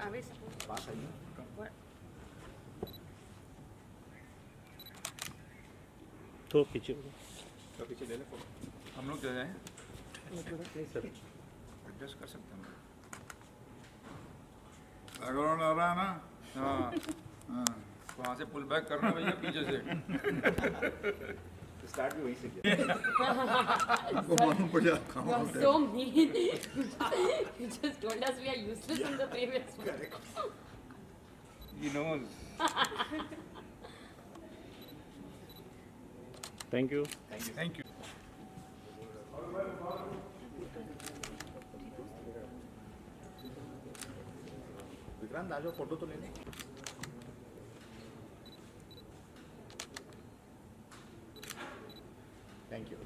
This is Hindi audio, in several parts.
Are we supposed to? पास आइए What? तो पीछे तो पीछे ले ले फोटो हम लोग दे रहे हैं नहीं सर एडजस्ट कर सकते हैं बैकग्राउंड आ रहा है ना हाँ हाँ वहाँ से पुल बैक करना भैया पीछे से स्टार्ट भी वहीं से किया हमको मालूम पड़ जाए You are so mean. You just told us we are useless in the previous one. He knows. Thank you Thank you. Vikrant आ जाओ फोटो तो लेने थैंक यू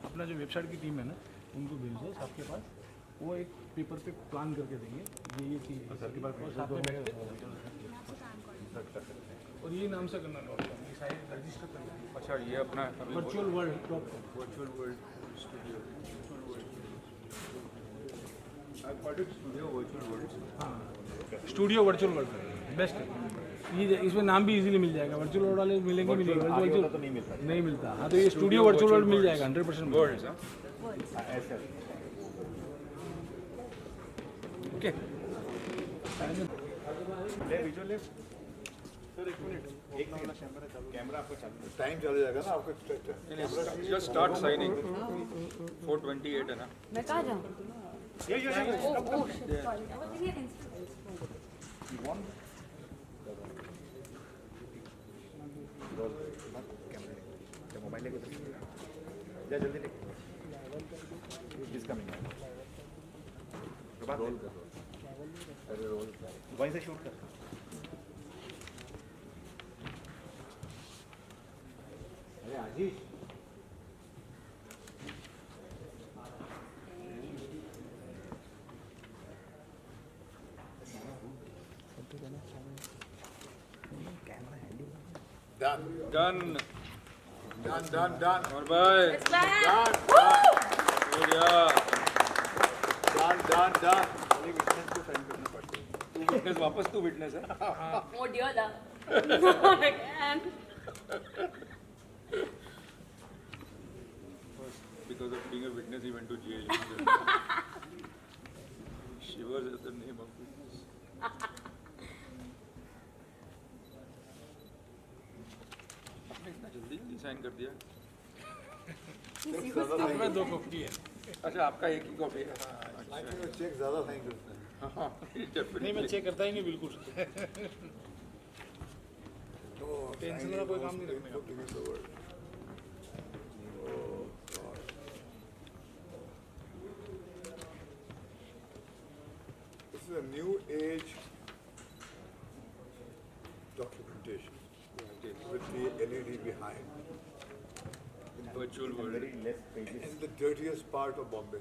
अपना जो वेबसाइट की टीम है ना उनको भेज दो सबके पास वो एक पेपर पे प्लान करके देंगे ये चीज़ सबके पास साथ में बैठ के और ये नाम से करना ये साइट रजिस्टर करना अच्छा ये अपना virtual world virtual world studio studio virtual world हाँ स्टूडियो वर्चुअल वर्ल्ड बेस्ट है ये इसमें नाम भी इजीली मिल जाएगा वर्चुअल वर्ल्ड वाले मिलेंगे वर्चुअल तो नहीं मिलता नहीं मिलता हाँ तो ये स्टूडियो वर्चुअल वर्ल्ड मिल जाएगा 100% वर्ल्ड ऐसा ओके ले विजुअल ले सर एक मिनट कैमरा आपको चालू टाइम चला जाएगा ना आपका जस्ट स्टार्ट साइनिंग 428 है ना मैं कहाँ जाऊँ? ये Oh shit, sorry. I was thinking an instant. You want? Mobile लेके जा जल्दी लेके किस कमिंग रोल कर अरे रोल वहीं से शूट कर अरे आजीष Done. Done. और भाई. It's back. Done. Yeah. Done. अरे विटनेस को साइन करना पड़ता है. तू विटनेस वापस तू विटनेस है. Oh dear love. Not again. Because of being a witness, he went to jail. Shivers at the name of witness. आपने इतना जल्दी साइन कर दिया. अपना 2 कॉपी है अच्छा आपका एक ही कॉपी है. अच्छा. चेक ज़्यादा साइन करते हैं हाँ नहीं मैं चेक करता ही नहीं बिल्कुल टेंशन वाला कोई काम नहीं रखने का This is a new age documentation with the LED behind. virtual world. Very less pages. In the dirtiest part of Bombay.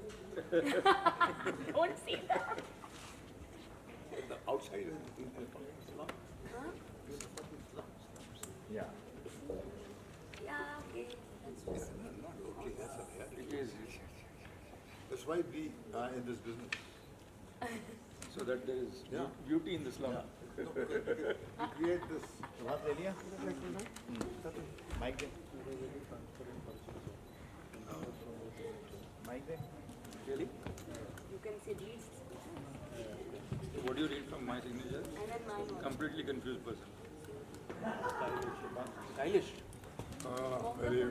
Don't see that. The outside is Yeah. Yeah, okay. That's true. not okay. That's a reality. It is. That's why we are in this business. So that there is Yeah. beauty in the slum. We create this. बात ले लिया? माइक दे. माइक दे. Really? You can see these What do you read from my signature? and then mine also. Completely confused person. Stylish. Very. I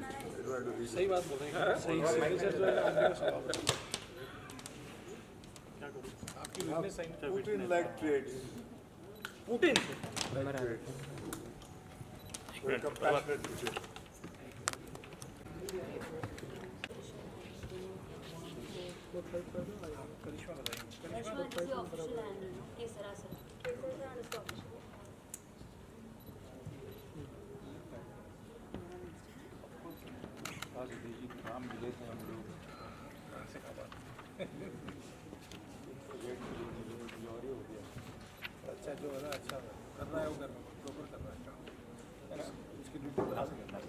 try to read. सही बात बोल रहे हैं सही सिग्नेचर जो है आदमी का स्वभाव है क्या करूं आपकी witness sign Putin like traits. Putin Like traits. Very compassionate Putin. करिश्मा बताइए That's why this is official handle, no? Kesara sir. Kesara sir is official. आज देखिए काम मिले थे हम लोग. से का बात और हो गया. अच्छा जो है ना अच्छा कर रहा है वो प्रॉपर कर रहा है काम है ना उसकी ड्यूटी कहाँ से करना है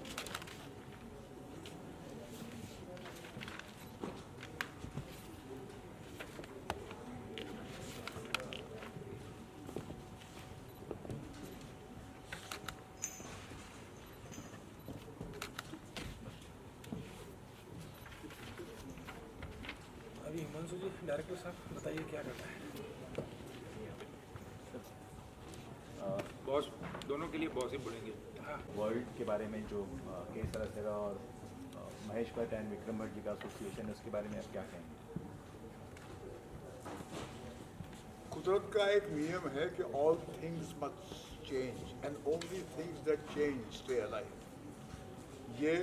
जी हिमांशु जी, डायरेक्टर साहब बताइए क्या करना है? बॉस दोनों के लिए बॉस ही बोलेंगे। वर्ल्ड के बारे में जो के सरासरा और महेश भट्ट एंड विक्रम भट्ट जी का एसोसिएशन है, उसके बारे में आप क्या कहेंगे? कुदरत का एक नियम है कि all things must change and only things that change stay alive। ये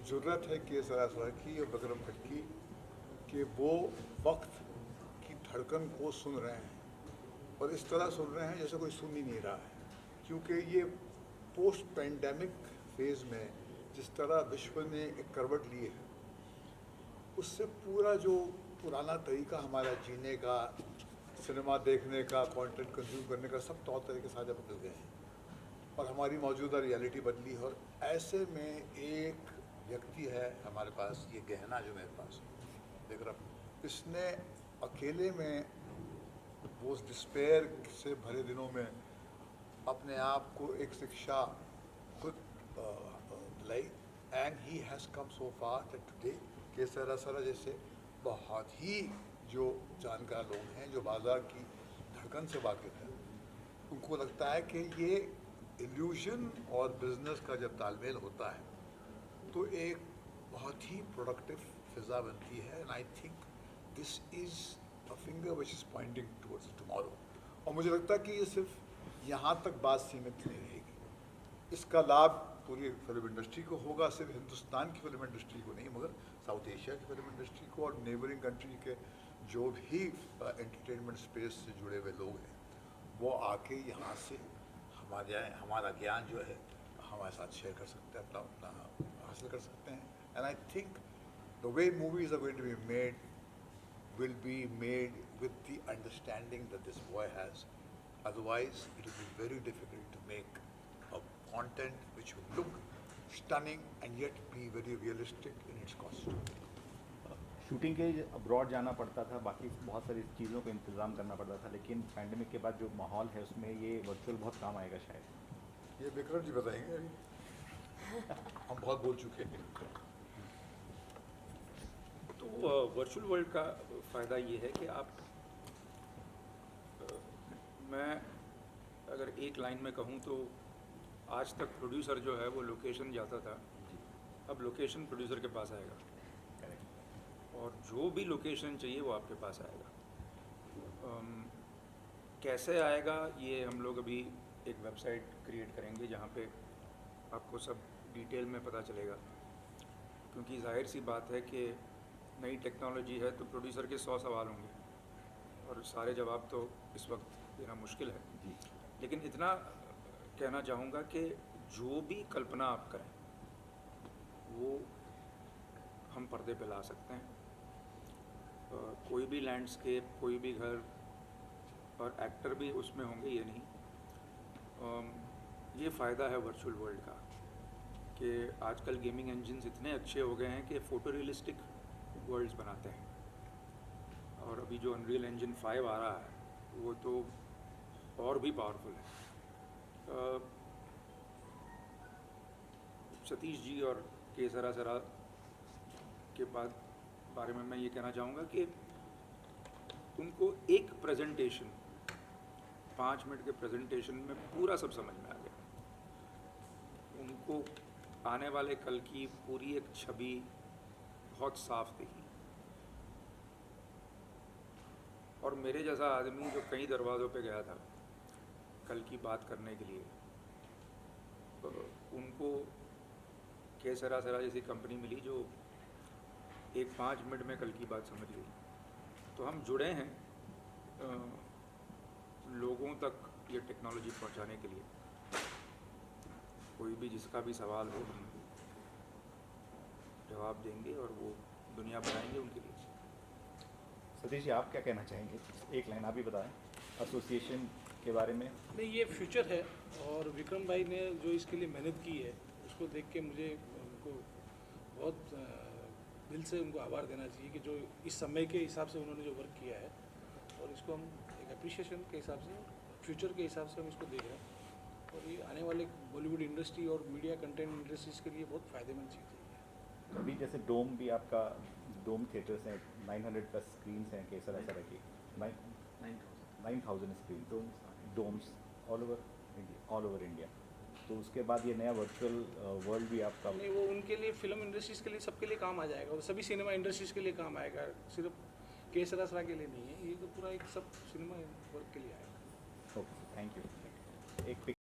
ज़रूरत है कि सरासरा की और विक्रम भट्ट की कि वो वक्त की धड़कन को सुन रहे हैं और इस तरह सुन रहे हैं जैसे कोई सुन ही नहीं रहा है, क्योंकि ये पोस्ट पैंडेमिक फेज़ में जिस तरह विश्व ने एक करवट ली है, उससे पूरा जो पुराना तरीका हमारा जीने का, सिनेमा देखने का, कंटेंट कंज्यूम करने का, सब तौर तरीके सारे बदल गए हैं और हमारी मौजूदा रियलिटी बदली है। और ऐसे में एक व्यक्ति है हमारे पास, ये गहना जो मेरे पास देख रहा, इसने अकेले में वो डिस्पेयर से भरे दिनों में अपने आप को एक शिक्षा खुद दिलाई, and he has come so far that today के सरासरा जैसे बहुत ही जो जानकार लोग हैं, जो बाज़ार की धड़कन से वाकिफ़ हैं, उनको लगता है कि ये इल्यूजन और बिजनेस का जब तालमेल होता है तो एक बहुत ही प्रोडक्टिव फिज़ा बनती है। And I think this is a finger which is pointing towards tomorrow. और मुझे लगता है कि ये सिर्फ यहाँ तक बात सीमित नहीं रहेगी, इसका लाभ पूरी फिल्म इंडस्ट्री को होगा, सिर्फ हिंदुस्तान की फिल्म इंडस्ट्री को नहीं मगर साउथ एशिया की फिल्म इंडस्ट्री को और नेबरिंग कंट्री के जो भी एंटरटेनमेंट स्पेस से जुड़े हुए लोग हैं, वो आके यहाँ से हमारा ज्ञान जो है हमारे साथ शेयर कर सकते हैं, अपना हासिल कर सकते हैं। And I think the way movies are going to be made will be made with the understanding that this boy has. Otherwise, it will be very difficult to make a content which will look stunning and yet be very realistic in its costume. Shooting के लिए अब्रॉड जाना पड़ता था, बाकी बहुत सारी चीज़ों का इंतज़ाम करना पड़ता था, लेकिन पैंडेमिक के बाद जो माहौल है उसमें ये वर्चुअल बहुत काम आएगा शायद। ये विक्रम जी बताएंगे अभी। हम बहुत बोल चुके हैं। तो वर्चुअल वर्ल्ड का फ़ायदा ये है कि आप मैं अगर एक लाइन में कहूँ तो आज तक प्रोड्यूसर जो है वो लोकेशन जाता था, अब लोकेशन प्रोड्यूसर के पास आएगा और जो भी लोकेशन चाहिए वो आपके पास आएगा। कैसे आएगा ये हम लोग अभी एक वेबसाइट क्रिएट करेंगे जहाँ पे आपको सब डिटेल में पता चलेगा, क्योंकि जाहिर सी बात है कि नई टेक्नोलॉजी है तो प्रोड्यूसर के 100 सवाल होंगे और सारे जवाब तो इस वक्त देना मुश्किल है। लेकिन इतना कहना चाहूँगा कि जो भी कल्पना आप करें वो हम पर्दे पे ला सकते हैं। कोई भी लैंडस्केप, कोई भी घर, और एक्टर भी उसमें होंगे ये नहीं। ये फ़ायदा है वर्चुअल वर्ल्ड का कि आजकल गेमिंग इंजन्स इतने अच्छे हो गए हैं कि फ़ोटो रियलिस्टिक वर्ल्ड्स बनाते हैं, और अभी जो अनरियल इंजन 5 आ रहा है वो तो और भी पावरफुल है। सतीश जी और के सरासरा के बारे में मैं ये कहना चाहूँगा कि उनको एक प्रेजेंटेशन 5 मिनट के प्रेजेंटेशन में पूरा सब समझ में आ गया। उनको आने वाले कल की पूरी एक छवि बहुत साफ दिखी, और मेरे जैसा आदमी जो कई दरवाज़ों पे गया था कल की बात करने के लिए, तो उनको के सरासरा जैसी कंपनी मिली जो एक 5 मिनट में कल की बात समझ गई। तो हम जुड़े हैं लोगों तक ये टेक्नोलॉजी पहुंचाने के लिए। कोई भी जिसका भी सवाल हो हम जवाब देंगे और वो दुनिया बनाएंगे उनके लिए। सतीश जी, आप क्या कहना चाहेंगे? एक लाइन आप भी बताएं एसोसिएशन के बारे में। नहीं, ये फ्यूचर है और विक्रम भाई ने जो इसके लिए मेहनत की है उसको देख के मुझे उनको बहुत दिल से उनको आभार देना चाहिए कि जो इस समय के हिसाब से उन्होंने जो वर्क किया है, और इसको हम एक अप्रिशिएशन के हिसाब से, फ्यूचर के हिसाब से हम इसको देख रहे हैं, और ये आने वाले बॉलीवुड इंडस्ट्री और मीडिया कंटेंट इंडस्ट्रीज़ के लिए बहुत फ़ायदेमंद चीज़ है। अभी जैसे डोम भी आपका डोम थिएटर्स हैं, 900 प्लस स्क्रीन्स हैं केसरा सरा की, 9,000 screen domes all over India. तो उसके बाद ये नया वर्चुअल वर्ल्ड भी आपका नहीं, वो उनके लिए फिल्म इंडस्ट्रीज़ के लिए सबके लिए काम आ जाएगा, और सभी सिनेमा इंडस्ट्रीज़ के लिए काम आएगा, सिर्फ केसरा सरा के लिए नहीं है, ये तो पूरा एक सब सिनेमा वर्क के लिए आएगा। Okay, thank you. एक